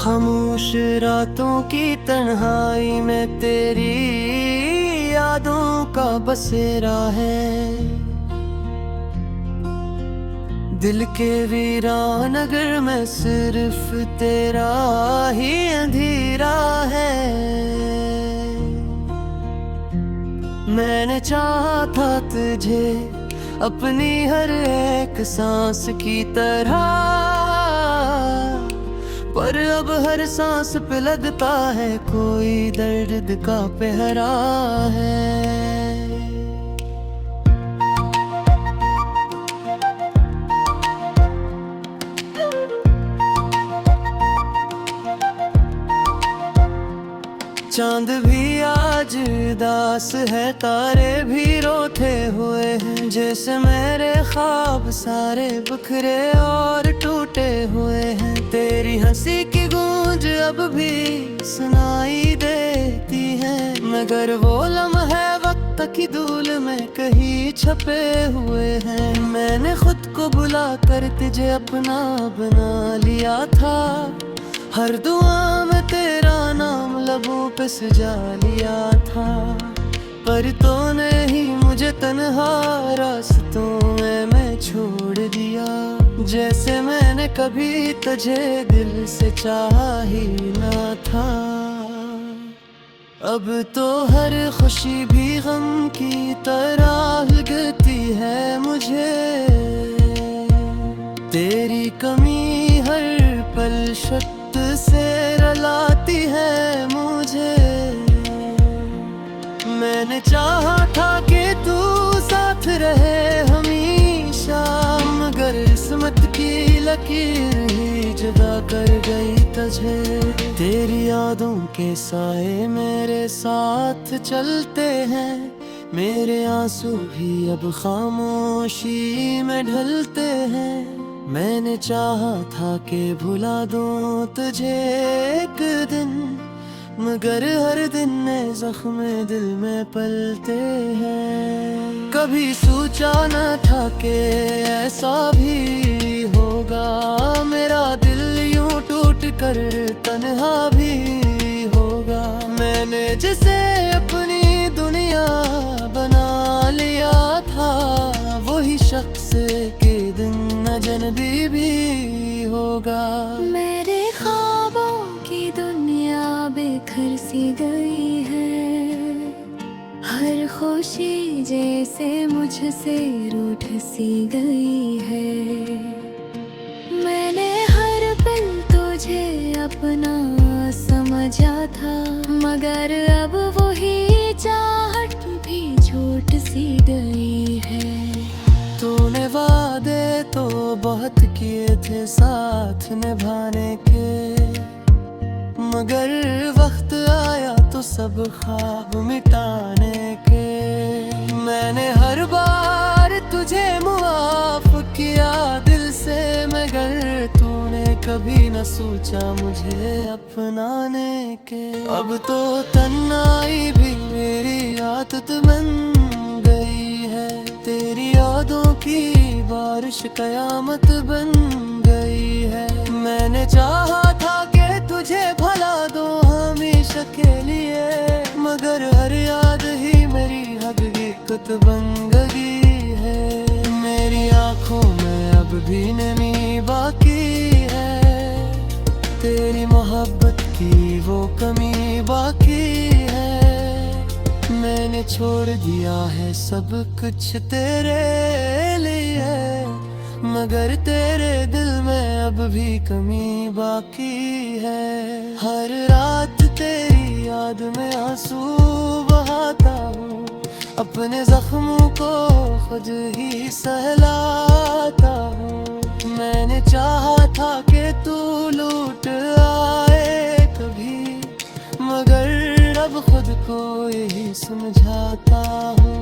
खामोश रातों की तन्हाई में तेरी यादों का बसेरा है। दिल के वीरान नगर में सिर्फ तेरा ही अंधेरा है। मैंने चाहा था तुझे अपनी हर एक सांस की तरह, पर अब हर सांस पे लगता है कोई दर्द का पहरा है। चांद भी आज उदास है, तारे भी रोते हुए हैं, जैसे मेरे ख्वाब सारे बिखरे और टूटे हुए हैं। तेरी हंसी की गूंज अब भी सुनाई देती है, मगर वो लम्हे वक्त की धूल में कहीं छपे हुए हैं। मैंने खुद को बुला कर तुझे अपना बना लिया था, हर दुआ में तेरा नाम लबों पे सजा लिया था, पर तूने ही मुझे तन्हा रास्तों में मैं छोड़ दिया, जैसे मैंने कभी तुझे दिल से चाहा ही ना था। अब तो हर खुशी भी गम की तरह लगती है मुझे, तेरी कमी हर पल शक से रुलाती है मुझे। मैंने चाहा था कि तू साथ रहे हमेशा, मगर किस्मत की लकीर ही जुदा कर गई तुझे। तेरी यादों के साए मेरे साथ चलते हैं, मेरे आंसू भी अब खामोशी में ढलते हैं। मैंने चाहा था कि भुला दूं तुझे एक दिन, मगर हर दिन नए जख्म दिल में पलते हैं। कभी सोचा न था कि ऐसा भी होगा, मेरा दिल यूं टूट कर तन्हा भी होगा। मैंने जिसे अपनी दुनिया बना लिया था, वही शख्स के दिन अजनबी भी होगा। मेरे ख्वाबों की दुनिया बिखर सी गई है, हर खुशी जैसे मुझसे रूठ सी गई है। मैंने हर पल तुझे अपना समझा था, मगर अब वही चाहत भी छूट सी गई है। तूने वादे तो बहुत किए थे साथ निभाने के, मगर वक्त आया तो सब ख्वाब मिटाने के। मैंने हर बार तुझे मुआफ किया दिल से, मगर तूने कभी न सोचा मुझे अपनाने के। अब तो तन्हाई भी मेरी आदत बन गई है, तेरी यादों की बारिश कयामत बन गई है। मैंने चाहा था कि तुझे भला दो हमेशा के लिए, मगर हर याद ही मेरी हकीकत बन गई है। मेरी आंखों में अब भी नमी बाकी है, तेरी मोहब्बत की वो कमी बाकी है। मैंने छोड़ दिया है सब कुछ तेरे लिए, मगर तेरे दिल में अब भी कमी बाकी है। हर रात तेरी याद में आंसू बहाता हूँ, अपने जख्मों को खुद ही सहलाता हूँ। मैंने चाहा था कि तू लौट आए कभी, मगर अब खुद को यही समझाता हूँ।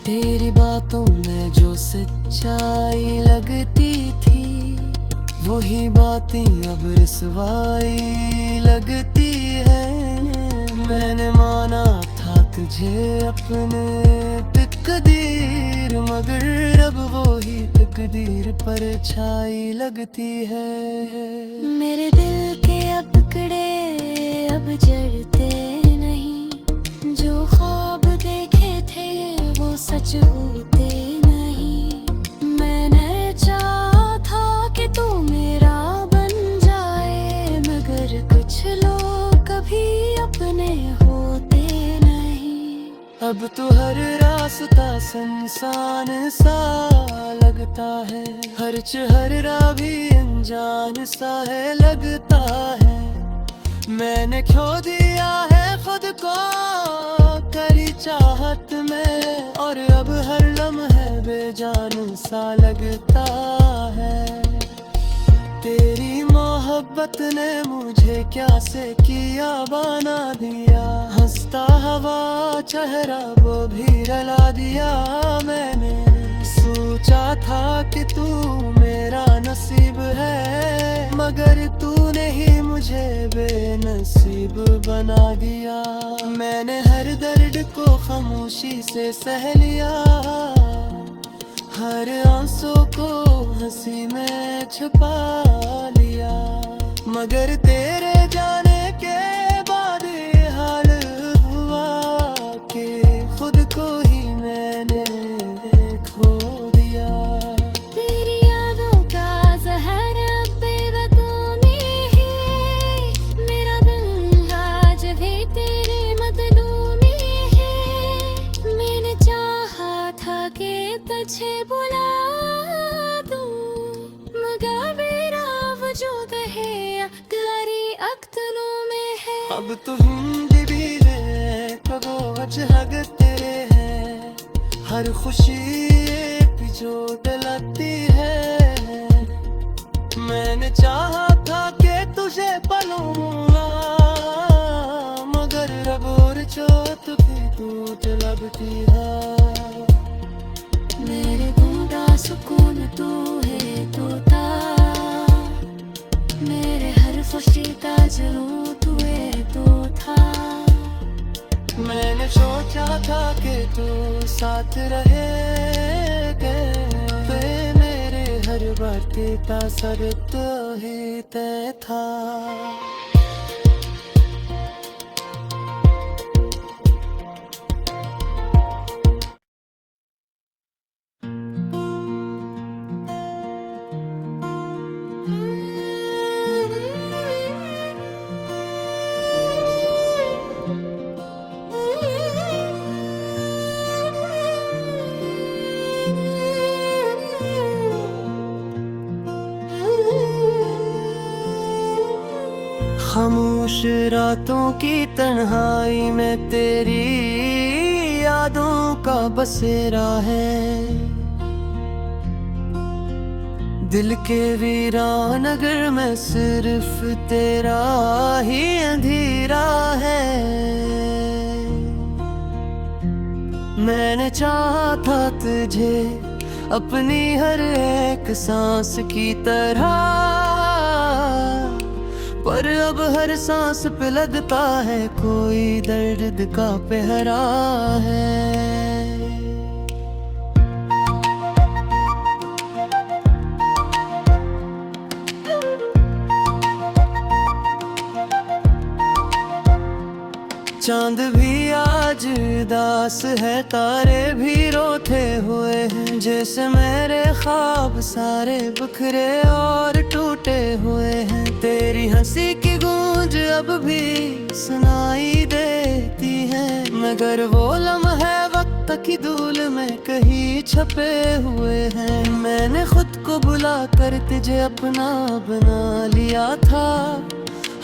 तेरी बातों में जो सच्चाई लगती थी, वही बातें अब रुसवाई लगती है। मैंने माना था तुझे अपने तकदीर, मगर अब वही तकदीर पर छाई लगती है। मेरे दिल के अब पकड़े अब जड़ते नहीं, जो ख्वाब देखे थे वो सच होते नहीं। मैंने चाहा था कि तू मेरा बन जाए, मगर कुछ लोग कभी अपने होते नहीं। अब तो हर रास्ता सुनसान सा लगता है, हर चेहरा भी अनजान सा है लगता है। मैंने खो दिया है खुद को करी चाहत में, और अब हर लम्हे बेजान सा लगता है। तेरी मोहब्बत ने मुझे क्या से किया बना दिया, हंसता हवा चेहरा वो भी रला दिया। मैंने सोचा था कि तू मेरा नसीब है, मगर तूने ही मुझे बेनसीब बना दिया। मैंने हर दर्द को खामोशी से सह लिया, हर आंसू को हंसी में छुपा लिया। मगर तेरे जाने के बाद ये हाल हुआ कि खुद को ही मैंने खो दिया। तेरी यादों का जहर अब बेवकूफ में है, मेरा दिल आज भी तेरे मददों में है। मैंने चाहा था कि तुझे बुला दूं, मगर मेरा वजूद है तेरी अख्तरों में है। अब तो हिंदी भी है कबो वजह तेरे है, हर खुशी एक जो दिलाती है। मैंने चाहा था कि तुझे पालूंगा, मगर रब और चोट भी टूट लगती है। मेरे गूंगा सुकून तू है तोता, मेरे हर खुशी का जरूर तू है तो था। मैंने सोचा था कि तू साथ रहेगा, मेरे हर बातें का सर तो ही तय था। खामोश रातों की तन्हाई में तेरी यादों का बसेरा है। दिल के वीरान नगर में सिर्फ तेरा ही अंधेरा है। मैंने चाहा था तुझे अपनी हर एक सांस की तरह, पर अब हर सांस पे लगता है कोई दर्द का पहरा है। चांद भी आज उदास है, तारे भी रोते हुए हैं, जैसे मेरे ख्वाब सारे बिखरे और टूटे हुए हैं। तेरी हंसी की गूंज अब भी सुनाई देती है, मगर वो लम्हे वक्त की धूल में कहीं छपे हुए हैं। मैंने खुद को बुला कर तुझे अपना बना लिया था,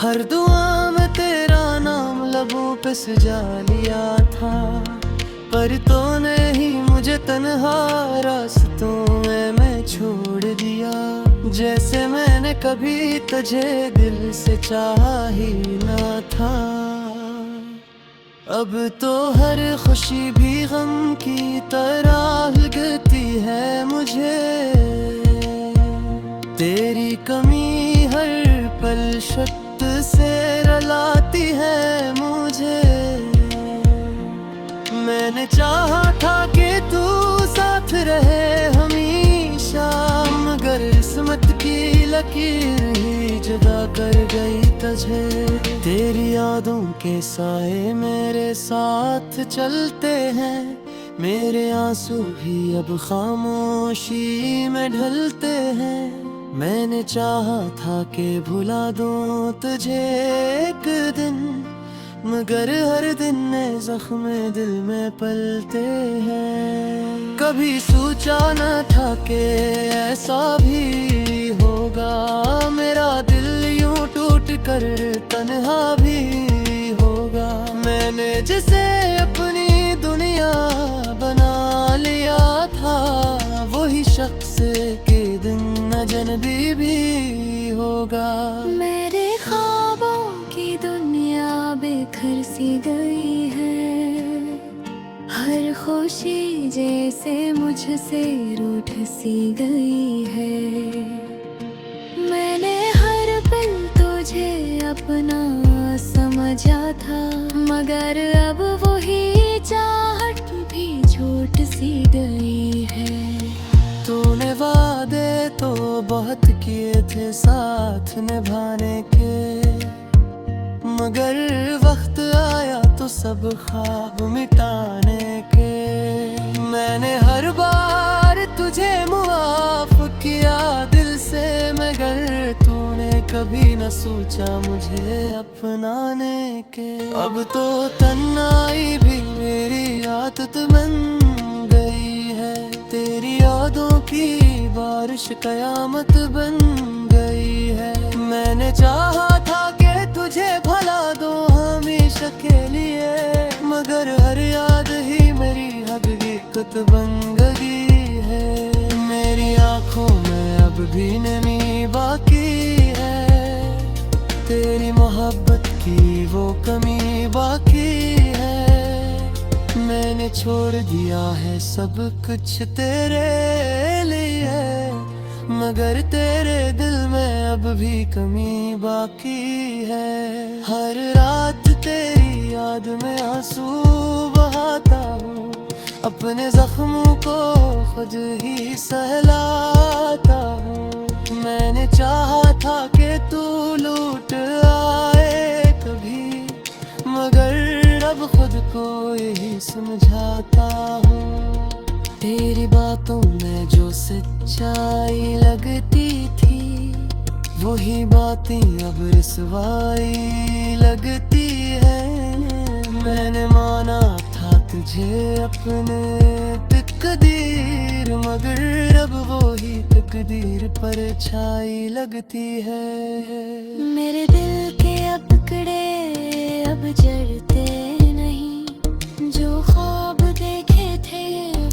हर दुआ में तेरा नाम लबों पे सजा लिया था। पर तूने ही मुझे तन्हा रास्तों में मैं छोड़ दिया, जैसे मैंने कभी तुझे दिल से चाहा ही ना था। अब तो हर खुशी भी गम की तरह लगती है मुझे, तेरी कमी हर पल शक से रलाती है मुझे। मैंने चाहा था कि तू साथ रहे हमेशा, मगर किस्मत की लकीर ही जुदा कर गई तुझे। तुझे। तेरी यादों के साए मेरे साथ चलते हैं, मेरे आंसू भी अब खामोशी में ढलते हैं। मैंने चाहा था कि भुला दूं तुझे एक दिन, मगर हर दिन नए जख्म दिल में पलते हैं। कभी सोचा न था कि ऐसा भी होगा, मेरा दिल यूं टूट कर तन्हा भी होगा। मैंने जिसे अपनी दुनिया बना लिया था, वही शख्स के दिन अजनबी भी होगा। मेरे ख्वाबों की दुनिया बिखर सी गई है, हर खुशी जैसे मुझसे रूठ सी गई है। मैंने हर पल तुझे अपना समझा था, मगर अब वही चाहत भी छूट सी गई है। तूने वादे तो बहुत किए थे साथ निभाने के, मगर वक्त आया तो सब ख्वाब मिटाने के। मैंने हर बार तुझे मुआफ किया दिल से, मगर तूने कभी न सोचा मुझे अपनाने के। अब तो तन्हाई भी मेरी आदत बन गई है, तेरी यादों की बारिश कयामत बन गई है। मैंने चाहा था कि तुझे भला दो हमेशा के लिए, मगर हर याद ही मेरी हकीकत बन गई है। मेरी आंखों में अब भी नमी बाकी है, तेरी मोहब्बत की वो कमी बाकी है। मैंने छोड़ दिया है सब कुछ तेरे लिए, मगर तेरे दिल में अब भी कमी बाकी है। हर रात तेरी याद में आंसू बहाता हूँ, अपने जख्मों को खुद ही सहलाता हूँ। मैंने चाहा था कि तू लौट आए कभी, मगर अब खुद को यही समझाता हूँ। तेरी बातों में जो सच्चाई लगती थी, वही बातें अब रुसवाई लगती है। मैंने माना था तुझे अपने तकदीर, मगर अब वही तकदीर पर छाई लगती है। मेरे दिल के अकड़े अब जड़ते नहीं, जो ख्वाब देखे थे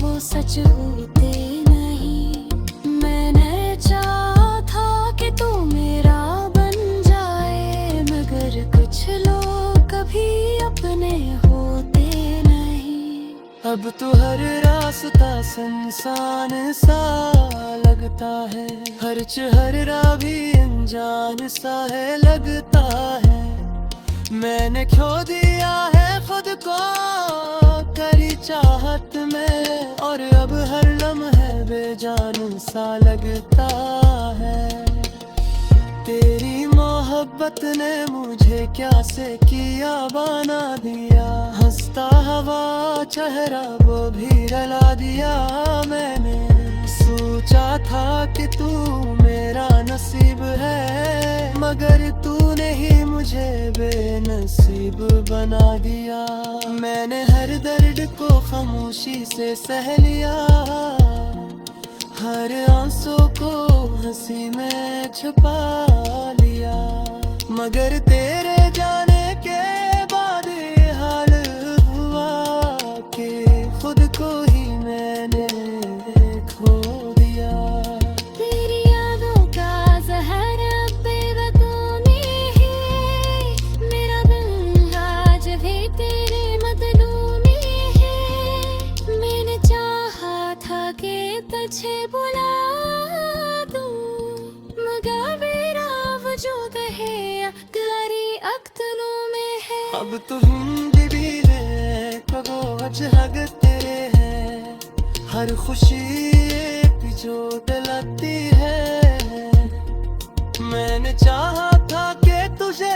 वो सच होते नहीं। मैंने चाहा था कि तू मेरा बन जाए, मगर कुछ लोग कभी अपने होते नहीं। अब तो हर रास्ता सुनसान सा लगता है, हर चेहरा भी अनजान सा है लगता है। मैंने खो दिया है खुद को करी चाहत में, और अब हर लम्हे बेजान सा लगता है। तेरी मोहब्बत ने मुझे क्या से किया बना दिया, हंसता हवा चेहरा वो भी रला दिया। मैंने सोचा था कि तू मेरा नसीब है, मगर तूने ही मुझे बेनसीब बना दिया। मैंने हर दर्द को खामोशी से सह लिया, हर आंसू को हंसी में छुपा लिया। मगर तेरे जाने के बाद ये हाल हुआ कि खुद को ही मैंने खो दिया। तेरी यादों का जहर बेवकूफ में है, मेरा दिल आज भी तेरे मददों में है। मैंने चाहा था कि तुझे बुला दूं, मगर मेरा वजूद है तेरी अख्तरों में है। अब तो हिंदी भी ले कबो अजहग तेरे है, हर खुशी एक जो दिलाती है। मैंने चाहा था कि तुझे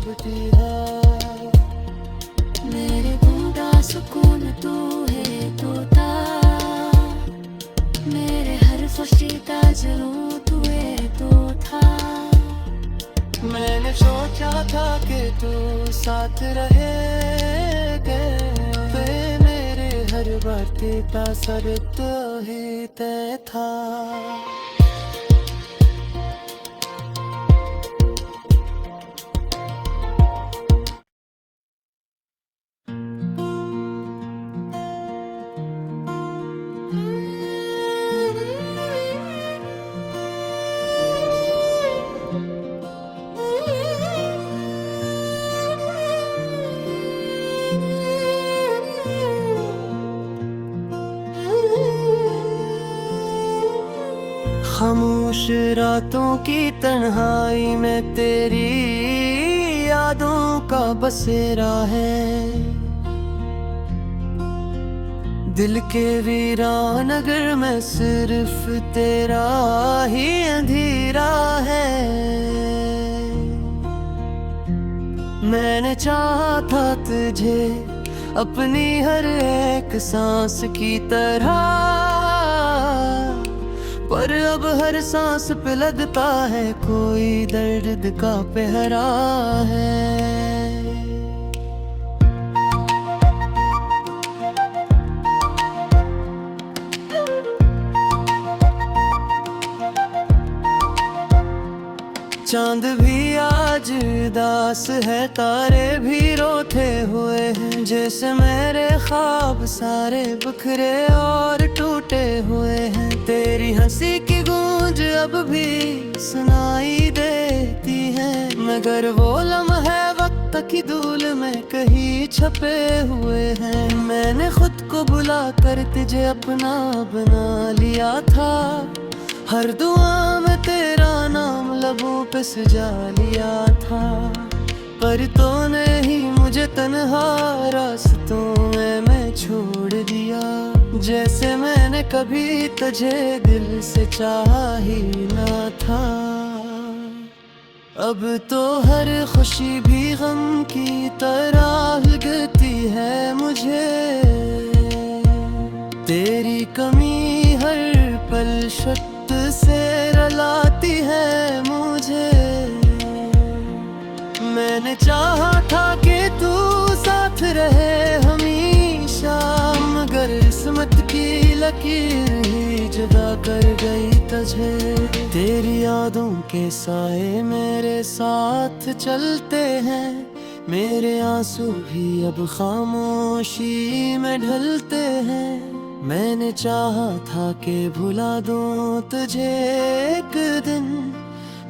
लिपटी है। मेरे बूढ़ा सुकून तू है तोता, मेरे हर खुशीदा जरूर तू है तोता। मैंने सोचा था कि तू साथ रहेगे, मेरे हर बात का शर्त ही तय था। खामोश रातों की तन्हाई में तेरी यादों का बसेरा है। दिल के वीरान नगर में सिर्फ तेरा ही अंधेरा है। मैंने चाहा था तुझे अपनी हर एक सांस की तरह, पर अब हर सांस पे लगता है कोई दर्द का पहरा है। चांद भी आज उदास है, तारे भी रोते हुए हैं, जैसे मेरे ख्वाब सारे बिखरे और टूटे हुए हैं। तेरी हंसी की गूंज अब भी सुनाई देती है, मगर वो लम्हे वक्त की धूल में कहीं छपे हुए हैं। मैंने खुद को बुला कर तुझे अपना बना लिया था, हर दुआ में तेरा नाम लबों पे सजा लिया था, पर तूने ही मुझे तन्हा रास्तों में मैं छोड़ दिया, जैसे मैंने कभी तुझे दिल से चाहा ही ना था। अब तो हर खुशी भी गम की तरह लगती है मुझे, तेरी कमी हर पल शक से रुलाती है मुझे। मैंने चाहा था कि तू साथ रहे हमेशा, मगर किस्मत की लकीर ही जुदा कर गई तुझे। तेरी यादों के साए मेरे साथ चलते हैं, मेरे आंसू भी अब खामोशी में ढलते हैं। मैंने चाहा था कि भुला दूं तुझे एक दिन,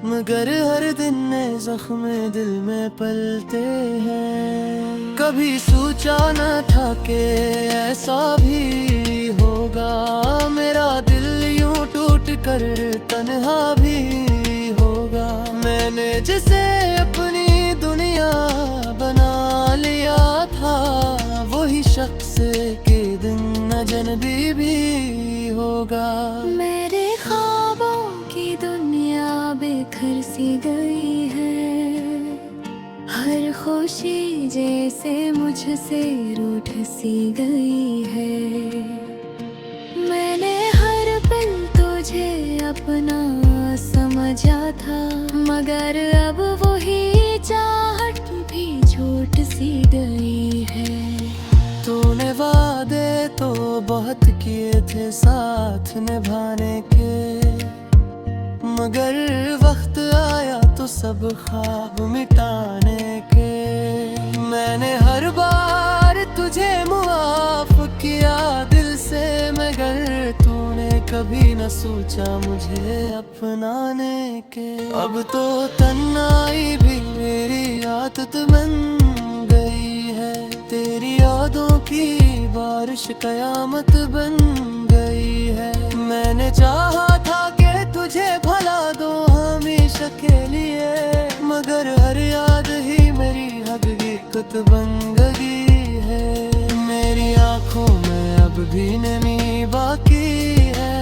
मगर हर दिन नए जख्म दिल में पलते हैं। कभी सोचा न था कि ऐसा भी होगा, मेरा दिल यूं टूट कर तन्हा भी होगा। मैंने जिसे अपनी दुनिया बना लिया था, वही शख्स के दिन अजनबी भी होगा। मेरे ख्वाबों की दुनिया बेघर सी गई है, हर खुशी जैसे मुझसे रूठ सी गई है। मैंने हर पल तुझे अपना समझा था, मगर अब वही चाहत भी छूट सी गई है। तूने वादे तो बहुत किए थे साथ निभाने के, मगर वक्त आया तो सब ख्वाब मिटाने के। मैंने हर बार तुझे मुआफ किया दिल से, मगर तूने कभी न सोचा मुझे अपनाने के। अब तो तन्हाई भी मेरी आदत बन गई है, तेरी यादों की बारिश कयामत बन गई है। मैंने चाहा था कि तुझे भला दो हमेशा के लिए, मगर हर याद ही मेरी हकीकत बन गई है। मेरी आंखों में अब भी नमी बाकी है,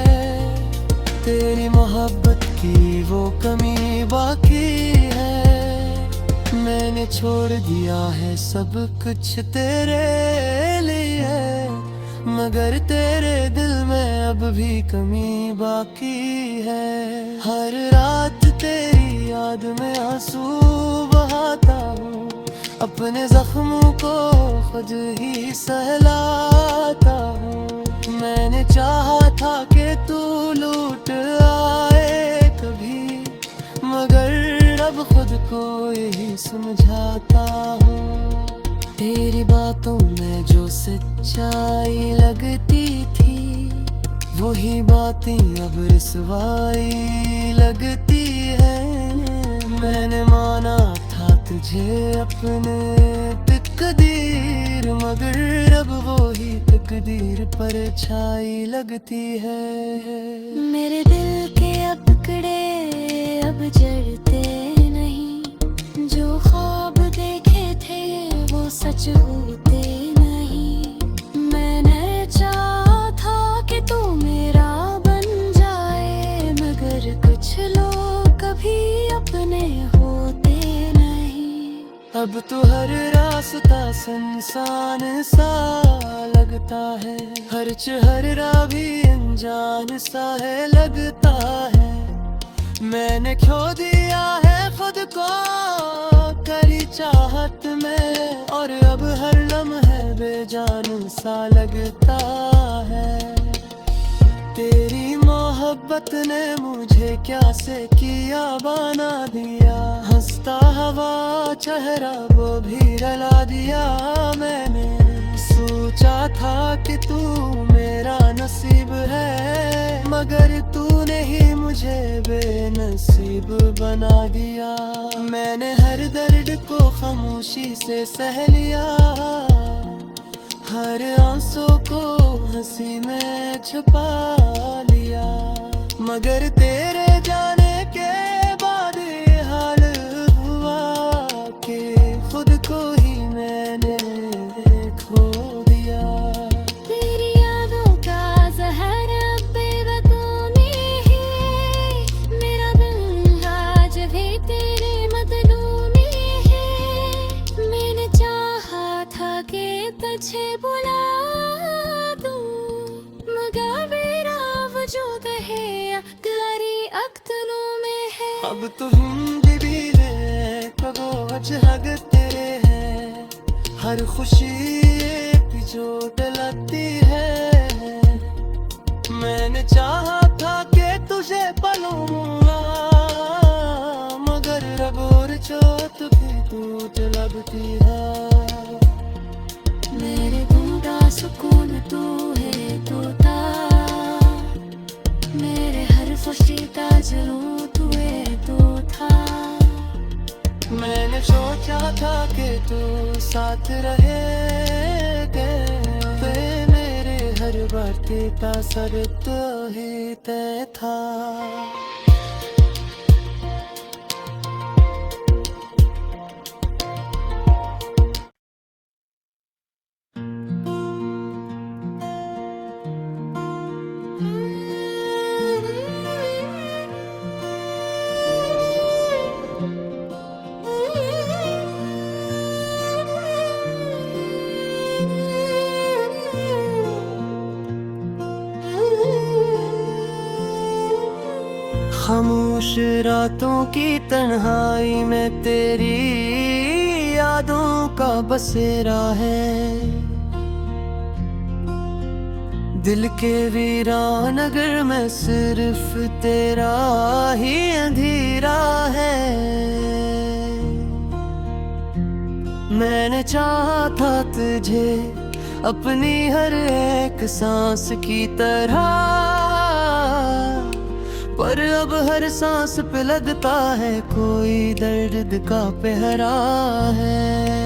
तेरी मोहब्बत की वो कमी बाकी है। मैंने छोड़ दिया है सब कुछ तेरे लिए, मगर तेरे दिल में अब भी कमी बाकी है। हर रात तेरी याद में आंसू बहाता हूँ, अपने जख्मों को खुद ही सहलाता हूँ। मैंने चाहा था कि तू लूट आए कभी, मगर अब खुद को यही समझाता हूँ। तेरी बातों में जो सच्चाई लगती थी, वही बातें अब रुसवाई लगती है। मैंने माना था तुझे अपने तकदीर, मगर अब वही तकदीर पर छाई लगती है। मेरे दिल के अकड़े अब जड़ते नहीं, जो ख्वाब देखे थे वो सच होते नहीं। मैंने चाहा था कि तू मेरा बन जाए, मगर कुछ लोग कभी अपने होते नहीं। अब तो हर रास्ता सुनसान सा लगता है, हर चेहरा भी अनजान सा है लगता है। मैंने खो दिया है खुद को करी चाहत में, और अब हर लम्हे बेजान सा लगता है। तेरी मोहब्बत ने मुझे क्या से किया बना दिया, हंसता हवा चेहरा वो भी रला दिया। मैंने सोचा था कि तू मेरा नसीब है, मगर तूने ही मुझे बेनसीब बना दिया। मैंने हर दर्द को खामोशी से सह लिया, हर आंसू को हंसी में छुपा लिया। मगर तेरे जाने के बाद ये हाल हुआ कि खुद को ही मैंने खो दिया। तेरी यादों का जहर अब बेवकूफ में है, मेरा दिल आज भी तेरे मददों में है। मैंने चाहा था कि तुझे बुला दूं, मगर मेरा वजूद है अकदरी अख्तरों में है। अब तो हिंदी भी ले कबो अजहग तेरे हैं, हर खुशी एक चोट लगती है। मैंने चाहा था कि तुझे पालूंगा, मगर रब और चोट भी टूट लगती है। मेरे दिल का सुकून तू है तोता, मेरे हर खुशी का जरूर तू है तो था। मैंने सोचा था कि तू साथ रहेगा, मेरे हर बातें का सर तो ही तय था। खामोश रातों की तन्हाई में तेरी यादों का बसेरा है। दिल के वीरान नगर में सिर्फ तेरा ही अंधेरा है। मैंने चाहा था तुझे अपनी हर एक सांस की तरह, पर अब हर सांस पे लगता है कोई दर्द का पहरा है।